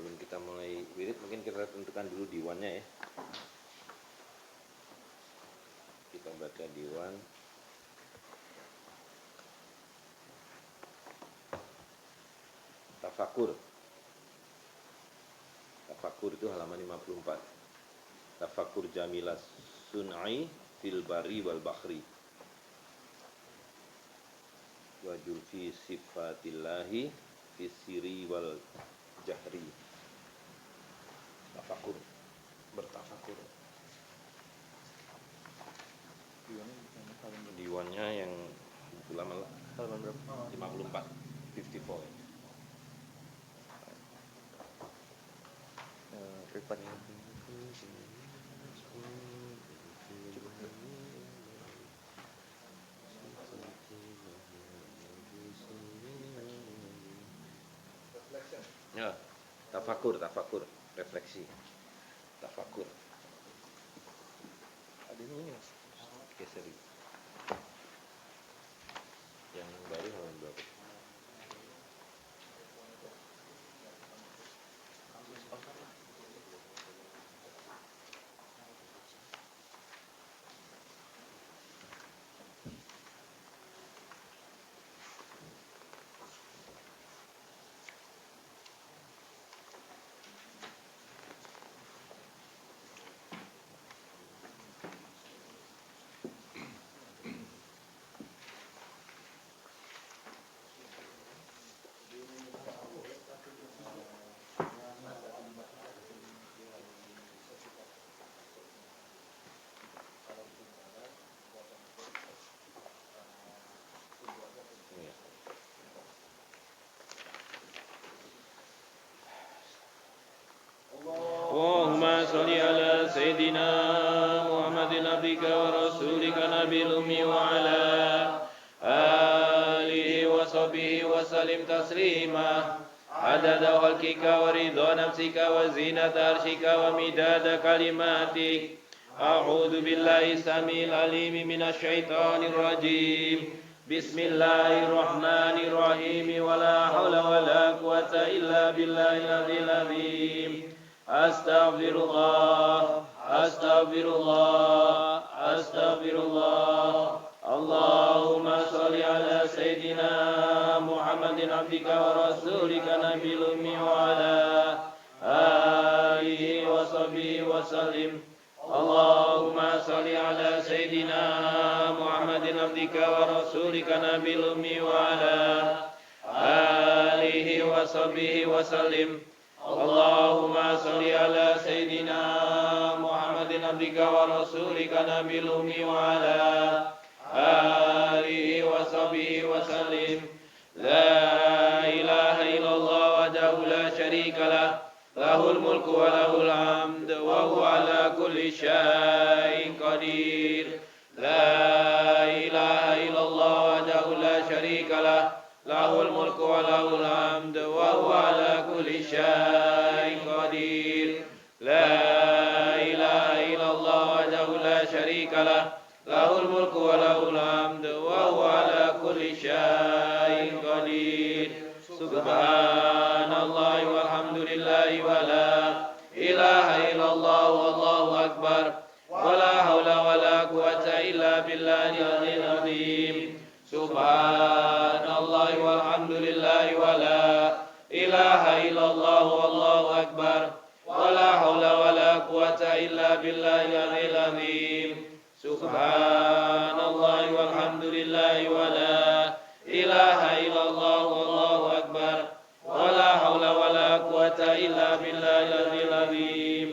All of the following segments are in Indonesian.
Sebelum kita mulai wirid, mungkin kita tentukan dulu diwannya ya. Kita baca diwan. Tafakur. Tafakur itu halaman 54. Tafakur Jamilas Sun'ai fil bari wal bakhri. Wa julfi sifatillahi fis siri wal jahri. Tafakur, bertafakur. Diwannya yang lama halaman berapa? 54, 54. Rekodnya. Ya, tafakur, refleksi, tafakur. Ada ini mas, geser. Yang baru halaman berapa? Allahumma salli ala Sayyidina Muhammadin abdika wa rasulika nabil ummi wa ala alihi wa sahbihi wa sallim taslima adada khalqika wa ridha nafsika wa zinata arshika wa midada kalimatik. A'udzu billahi samil alim minasy syaithanir rajim. Bismillahirrahmanirrahim. Wala haula wala quwata illa billahil azim. Astaghfirullah, astaghfirullah, astaghfirullah. Allahumma salli ala Sayyidina Muhammadin abdika wa rasulika nabil ummi wa ala alihi wa sahbihi wa sallim. Allahumma salli ala Sayyidina Muhammadin abdika wa rasulika nabil ummi wa ala alihi wa sahbihi wa sallim. Allahumma salli ala Sayyidina Muhammadin abdika wa rasulika nabil ummi wa ala alihi wa sahbihi wa sallim. La ilaha illallah wahdahu la syarika lah, lahul mulku wa lahul hamd wa huwa ala kulli syai'in qadir. La ilaha illallah wahdahu la syarika lah, lahul mulku wa lahul hamd wa huwa ala kulli syai'in qadir. La ilaha illallah wahdahu la syarika lah, lahul mulku wa lahul hamd wa huwa ala kulli syai'in qadir. Subhanallah walhamdulillah wa la ilaha illallah wallahu akbar. Wa la hawla wa la quwata illa billahil azim. Subhanallah walhamdulillah wa la ilaha illallah wallahu akbar. Wa la hawla wa la quwata illa billahil azim. Subhanallah walhamdulillah wa la ilaha illallah wallahu akbar. Wa la hawla wa la quwata illa billahil azim.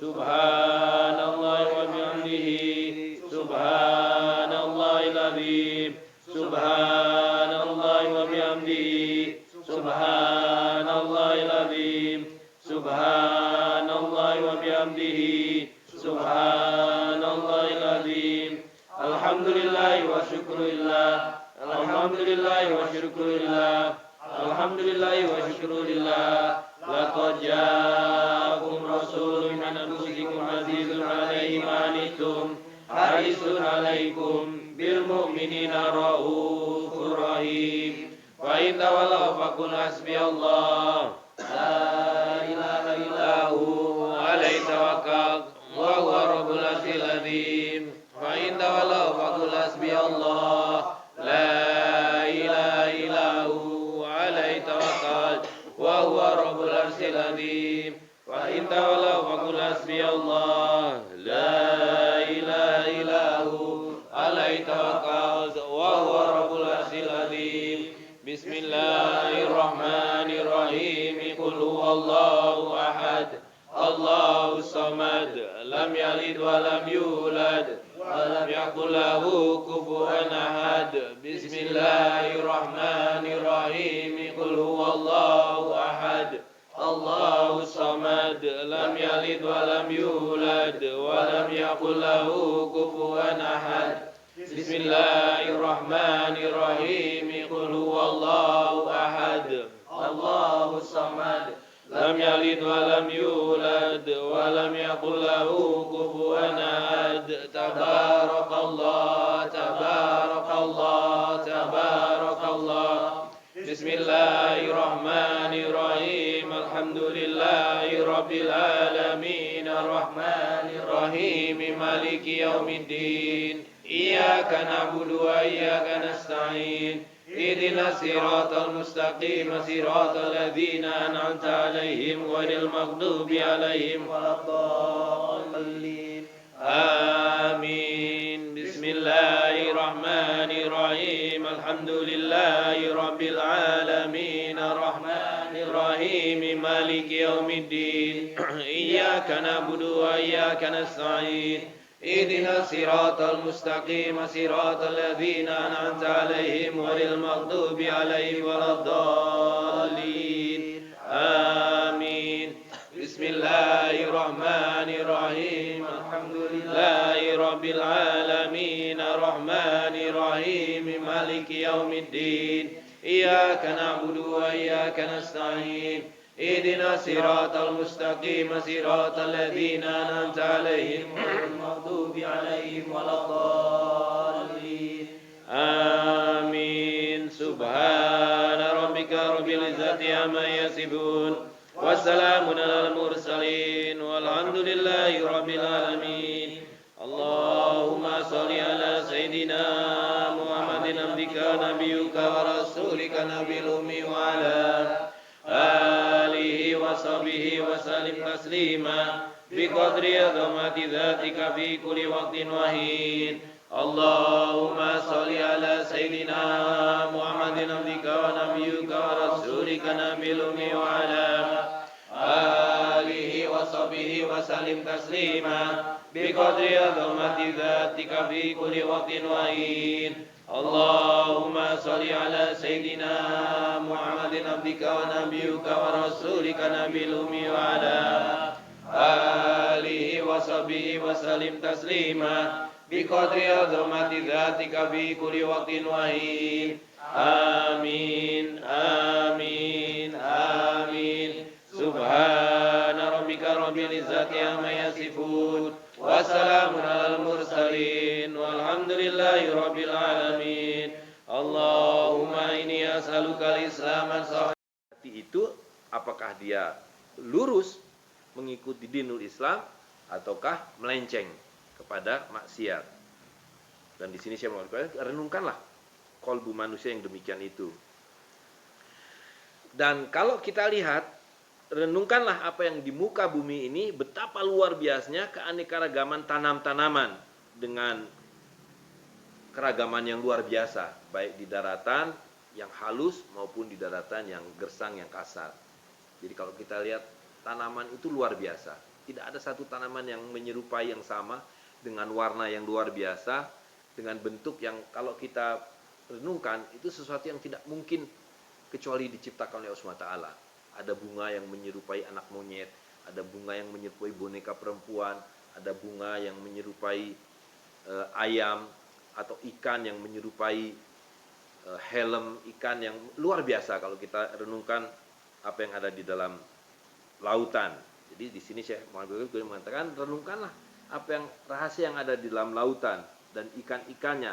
Subhanallah wa bihamdihi. Subhanallahil azim. Subhanallah wa bihamdihi. Subhanallahil azim. Subhanallah wa bihamdihi. Subhanallahil azim. Alhamdulillah wa syukurillah. Alhamdulillah wa syukurillah. Alhamdulillah wa syukurillah. Laqad ja'akum rasulun min anfusikum azizun 'alaihi ma anittum harisun 'alaikum bil mu'minina raufur rahim. Wa in tawallaw faqul hasbiyallah la ilaha الله لا إله إلا هو عليه توكلت وهو رب العرش العظيم وإن تولوا فقل حسبي الله لا إله إلا هو عليه توكلت وهو رب العرش العظيم بسم الله الرحمن الرحيم قل هو الله أحد الله الصمد لم يلد ولم يولد ولم يكن له كفوا أحد بسم الله الرحمن الرحيم قل هو الله أحد الله الصمد لم يلد ولم يولد ولم يكن له كفوا أحد بسم الله الرحمن الرحيم قل هو الله أحد الله الصمد لم يلد ولم يولد ولم يكن له كفوا أحد تبارك الله تبارك الله تبارك الله بسم الله الرحمن الرحيم الحمد لله رب العالمين الرحمن الرحيم مالك يوم الدين إياك نعبد وإياك نستعين اهدنا الصراط المستقيم صراط الذين أنعمت عليهم غير المغضوب عليهم ولا الضالين آمين بسم الله الرحمن الرحيم الحمد لله رب العالمين الرحمن الرحيم مالك يوم الدين إياك نعبد وإياك نستعين اهدنا الصراط المستقيم صراط الذين أنعمت عليهم غير المغضوب عليهم ولا الضالين آمين بسم الله الرحمن الرحيم الحمد لله رب العالمين الرحمن الرحيم مالك يوم الدين إياك نعبد وإياك نستعين اهدنا الصراط المستقيم صراط الذين أنعمت عليهم غير المغضوب عليهم ولا الضالين آمين سبحان ربك رب العزة عما يصفون والسلام على المرسلين والحمد لله رب العالمين اللهم صل على سيدنا محمد عبدك نبيك ورسولك نبي الأمي وعلى آله وصحبه وسلم تسليما بقدر عظمة ذاتك في كل وقت وحين اللهم صل على سيدنا محمد عبدك ونبيك ورسولك نبي الأمي وعلى آله وصحبه وسلم تسليما بقدر عظمة ذاتك في كل وقت وحين اللهم صل على سيدنا محمد عبدك ونبيك ورسولك نبي الأمي وعلى آله وصحبه وسلم تسليما بقدر عظمة ذاتك في كل وقت وحين آمين آمين آمين سبحان ربك رب العزة عما يصفون وسلام على المرسلين والحمد لله رب العالمين اللهم إني أسألك الإسلام الصحيح. Itu apakah dia lurus mengikuti dinul Islam ataukah melenceng kepada maksiat. Dan di sini saya mau renungkanlah kolbu manusia yang demikian itu. Dan kalau kita lihat, renungkanlah apa yang di muka bumi ini, betapa luar biasanya keanekaragaman tanam-tanaman dengan keragaman yang luar biasa, baik di daratan yang halus maupun di daratan yang gersang, yang kasar. Jadi kalau kita lihat tanaman itu luar biasa. Tidak ada satu tanaman yang menyerupai yang sama, dengan warna yang luar biasa, dengan bentuk yang kalau kita renungkan itu sesuatu yang tidak mungkin kecuali diciptakan oleh Allah SWT. Ada bunga yang menyerupai anak monyet, ada bunga yang menyerupai boneka perempuan, ada bunga yang menyerupai ayam, atau ikan yang menyerupai helm ikan yang luar biasa kalau kita renungkan apa yang ada di dalam lautan. Jadi di sini saya mengatakan renungkanlah apa yang rahasia yang ada di dalam lautan dan ikan-ikannya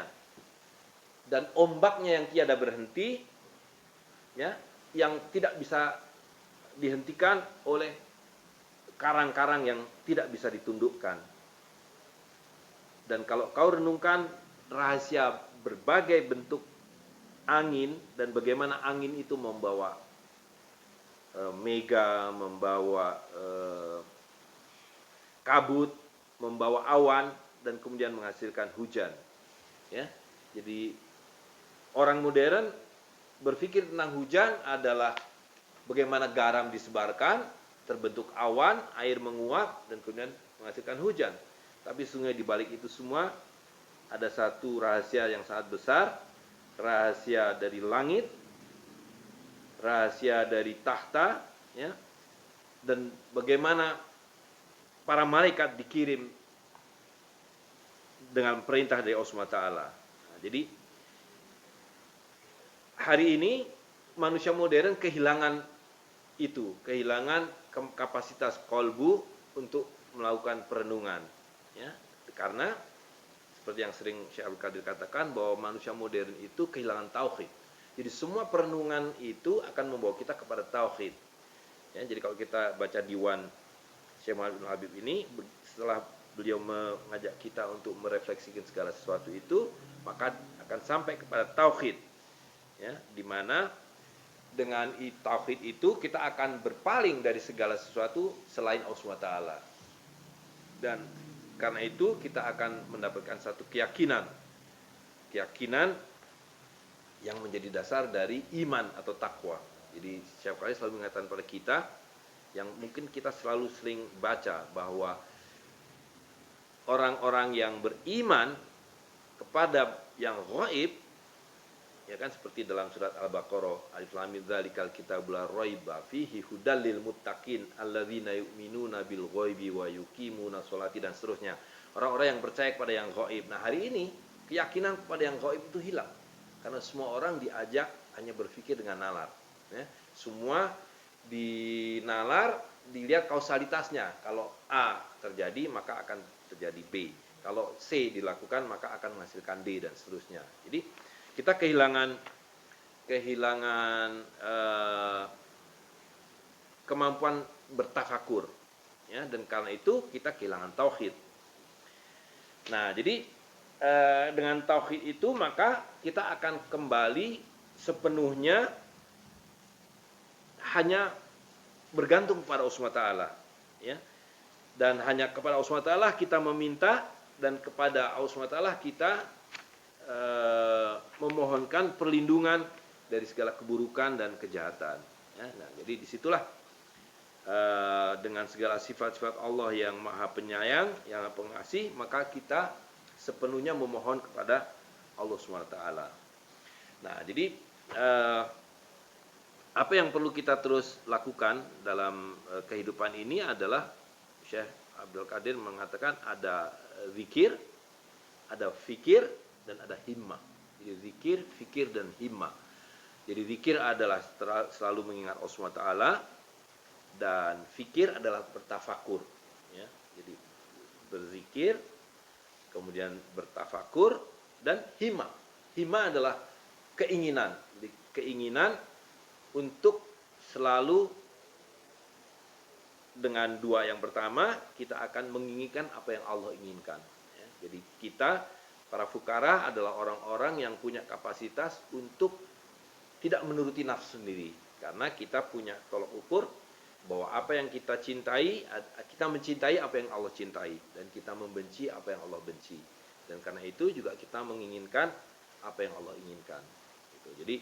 dan ombaknya yang tiada berhenti, ya, yang tidak bisa dihentikan oleh karang-karang yang tidak bisa ditundukkan. Dan kalau kau renungkan rahasia berbagai bentuk angin dan bagaimana angin itu membawa mega, membawa kabut, membawa awan dan kemudian menghasilkan hujan. Ya, jadi orang modern berpikir tentang hujan adalah bagaimana garam disebarkan, terbentuk awan, air menguap dan kemudian menghasilkan hujan. Tapi sungguh di balik itu semua ada satu rahasia yang sangat besar, rahasia dari langit, rahasia dari tahta, ya, dan bagaimana para malaikat dikirim dengan perintah dari Allah SWT. Nah, jadi hari ini manusia modern kehilangan itu, kehilangan kapasitas kolbu untuk melakukan perenungan, ya, karena seperti yang sering Syekh Abdul Qadir katakan bahwa manusia modern itu kehilangan tauhid. Jadi semua perenungan itu akan membawa kita kepada tauhid. Ya, jadi kalau kita baca diwan Syekh Muhammad bin Habib ini, setelah beliau mengajak kita untuk merefleksikan segala sesuatu itu, maka akan sampai kepada tauhid. Ya, di mana dengan tauhid itu kita akan berpaling dari segala sesuatu selain Allah SWT. Dan karena itu kita akan mendapatkan satu keyakinan yang menjadi dasar dari iman atau takwa. Jadi setiap kali selalu mengatakan pada kita, yang mungkin kita selalu sering baca bahwa orang-orang yang beriman kepada yang ghaib, ya kan, seperti dalam surat Al-Baqarah, Alif Lam Mim dzalikal kitabul la raiba fihi hudal lil muttaqin alladzina yu'minuna bil ghaibi wa yuqimuna sholati dan seterusnya. Orang-orang yang percaya kepada yang ghaib. Nah, hari ini keyakinan kepada yang ghaib itu hilang. Karena semua orang diajak hanya berpikir dengan nalar, ya. Semua dinalar, dilihat kausalitasnya. Kalau A terjadi, maka akan terjadi B. Kalau C dilakukan, maka akan menghasilkan D dan seterusnya. Jadi kita kehilangan kemampuan bertafakur, ya, dan karena itu kita kehilangan tauhid. Nah, jadi dengan tauhid itu maka kita akan kembali sepenuhnya hanya bergantung kepada Allah SWT, ya, dan hanya kepada Allah SWT kita meminta, dan kepada Allah SWT kita memohonkan perlindungan dari segala keburukan dan kejahatan, ya. Nah, jadi disitulah dengan segala sifat-sifat Allah yang maha penyayang, yang maha pengasih, maka kita sepenuhnya memohon kepada Allah SWT. Nah, jadi apa yang perlu kita terus lakukan dalam kehidupan ini adalah Syekh Abdul Qadir mengatakan ada zikir, ada fikir, dan ada himmah. Jadi zikir, fikir, dan himmah. Jadi zikir adalah selalu mengingat Allah SWT, dan fikir adalah bertafakur, ya. Jadi berzikir, kemudian bertafakur, dan himmah. Himmah adalah keinginan. Jadi keinginan untuk selalu dengan dua yang pertama, kita akan menginginkan apa yang Allah inginkan, ya. Jadi kita, para fukara, adalah orang-orang yang punya kapasitas untuk tidak menuruti nafsu sendiri. Karena kita punya tolok ukur bahwa apa yang kita cintai, kita mencintai apa yang Allah cintai. Dan kita membenci apa yang Allah benci. Dan karena itu juga kita menginginkan apa yang Allah inginkan. Gitu. Jadi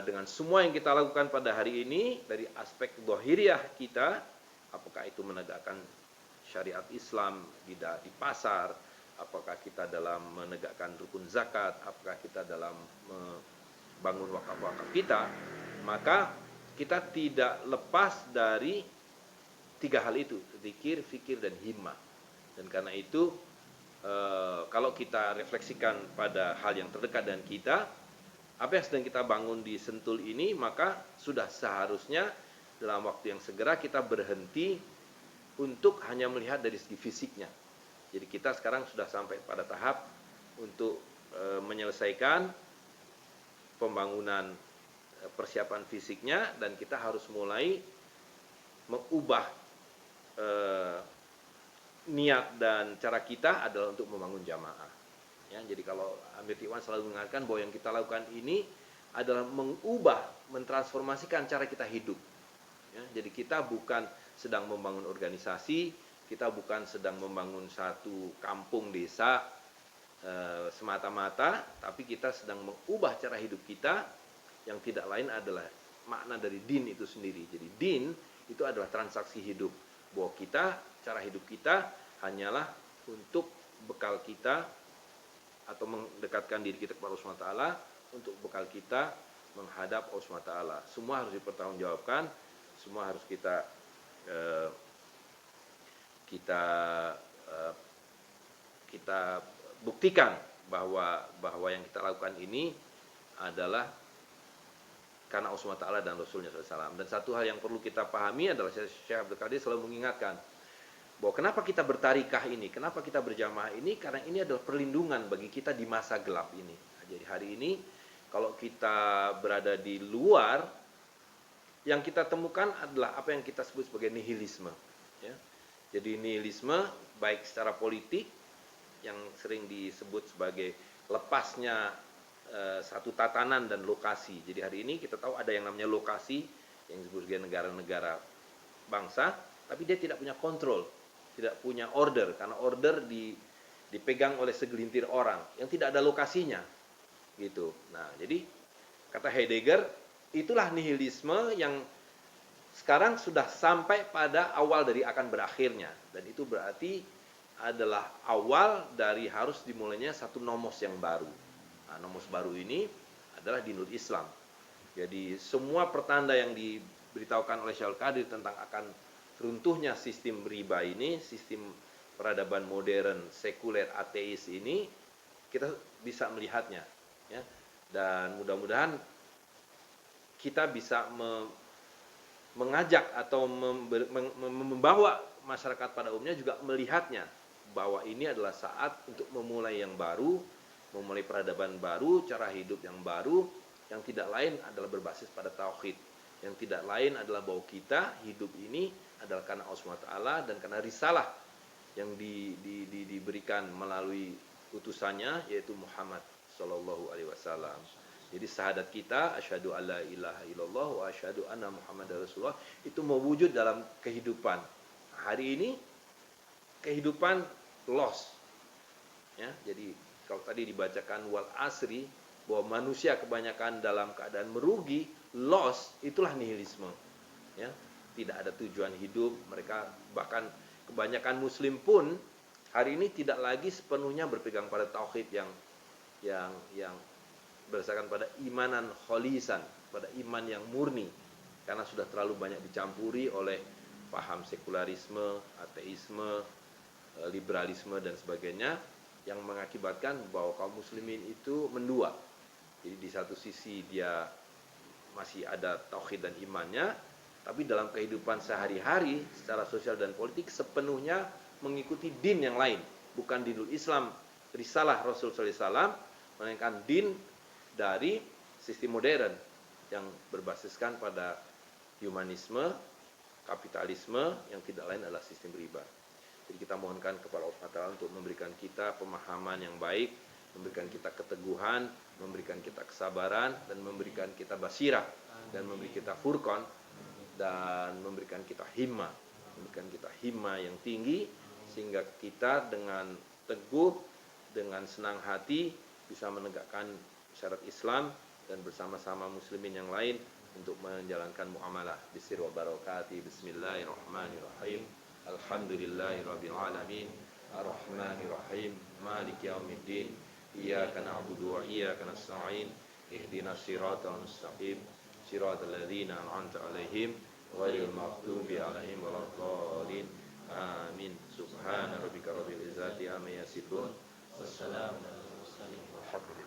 dengan semua yang kita lakukan pada hari ini, dari aspek zahiriah kita, apakah itu menegakkan syariat Islam di pasar, apakah kita dalam menegakkan rukun zakat, apakah kita dalam membangun wakaf-wakaf kita, maka kita tidak lepas dari tiga hal itu, zikir, fikir, dan himmah. Dan karena itu kalau kita refleksikan pada hal yang terdekat dengan kita, apa yang sedang kita bangun di Sentul ini, maka sudah seharusnya dalam waktu yang segera kita berhenti untuk hanya melihat dari segi fisiknya. Jadi kita sekarang sudah sampai pada tahap untuk menyelesaikan pembangunan persiapan fisiknya, dan kita harus mulai mengubah niat dan cara kita adalah untuk membangun jamaah, Ya, jadi kalau Amir Iwan selalu mengingatkan bahwa yang kita lakukan ini adalah mengubah, mentransformasikan cara kita hidup. Ya, jadi kita bukan sedang membangun organisasi, kita bukan sedang membangun satu kampung desa semata-mata, tapi kita sedang mengubah cara hidup kita yang tidak lain adalah makna dari din itu sendiri. Jadi din itu adalah transaksi hidup. Bahwa kita, cara hidup kita hanyalah untuk bekal kita atau mendekatkan diri kita kepada Allah SWT, untuk bekal kita menghadap Allah SWT. Semua harus dipertanggungjawabkan, semua harus kita buktikan bahwa yang kita lakukan ini adalah karena Allah SWT dan Rasulnya SAW. Dan satu hal yang perlu kita pahami adalah Syekh Abdul Qadir selalu mengingatkan bahwa kenapa kita bertarikah ini, kenapa kita berjamaah ini, karena ini adalah perlindungan bagi kita di masa gelap ini. Nah, jadi hari ini kalau kita berada di luar, yang kita temukan adalah apa yang kita sebut sebagai nihilisme. Ya. Jadi nihilisme baik secara politik yang sering disebut sebagai lepasnya satu tatanan dan lokasi. Jadi hari ini kita tahu ada yang namanya lokasi yang disebut sebagai negara-negara bangsa, tapi dia tidak punya kontrol, tidak punya order, karena order dipegang oleh segelintir orang yang tidak ada lokasinya, gitu. Nah, jadi kata Heidegger, itulah nihilisme yang sekarang sudah sampai pada awal dari akan berakhirnya, dan itu berarti adalah awal dari harus dimulainya satu nomos yang baru. Nah, nomos baru ini adalah dinul Islam. Jadi semua pertanda yang diberitahukan oleh Syekh Qadir tentang akan runtuhnya sistem riba ini, sistem peradaban modern, sekuler, ateis ini, kita bisa melihatnya. Ya. Dan mudah-mudahan kita bisa mengajak atau membawa masyarakat pada umumnya juga melihatnya, bahwa ini adalah saat untuk memulai yang baru, memulai peradaban baru, cara hidup yang baru, yang tidak lain adalah berbasis pada tauhid, yang tidak lain adalah bahwa kita hidup ini adalah karena Allah SWT dan karena risalah yang diberikan melalui utusannya, yaitu Muhammad Sallallahu Alaihi Wasallam. Jadi syahadat kita, asyhadu alla ilaha illallah wa asyhadu anna Muhammadar Rasulullah, itu mewujud dalam kehidupan. Hari ini kehidupan lost. Ya, jadi kalau tadi dibacakan wal asri, bahwa manusia kebanyakan dalam keadaan merugi, lost, itulah nihilisme. Ya, tidak ada tujuan hidup. Mereka bahkan kebanyakan muslim pun hari ini tidak lagi sepenuhnya berpegang pada tauhid yang berdasarkan pada imanan kholisan, pada iman yang murni, karena sudah terlalu banyak dicampuri oleh paham sekularisme, ateisme, liberalisme dan sebagainya, yang mengakibatkan bahwa kaum muslimin itu mendua. Jadi di satu sisi dia masih ada tauhid dan imannya, tapi dalam kehidupan sehari-hari secara sosial dan politik sepenuhnya mengikuti din yang lain, bukan dinul Islam, risalah Rasul SAW, melainkan din dari sistem modern yang berbasiskan pada humanisme, kapitalisme, yang tidak lain adalah sistem riba. Jadi kita mohonkan kepada Allah SWT untuk memberikan kita pemahaman yang baik, memberikan kita keteguhan, memberikan kita kesabaran, dan memberikan kita basirah, dan memberi kita furqan, dan memberikan kita himmah, yang tinggi, sehingga kita dengan teguh, dengan senang hati bisa menegakkan syarat Islam dan bersama-sama muslimin yang lain untuk menjalankan muamalah bisir wa barakati. Bismillahirrahmanirrahim. Alhamdulillahirabbil alamin. Arrahmanirrahim. Maliki yaumiddin. Iyyaka na'budu wa iyyaka nasta'in. Ihdinas siratal mustaqim. Siratal ladzina an'amta 'alaihim ghairil maghdubi 'alaihim waladdallin. Amin. Subhana rabbika rabbil izzati amma yasifun. Wassalamu alal mursalin. Alhamdulillah.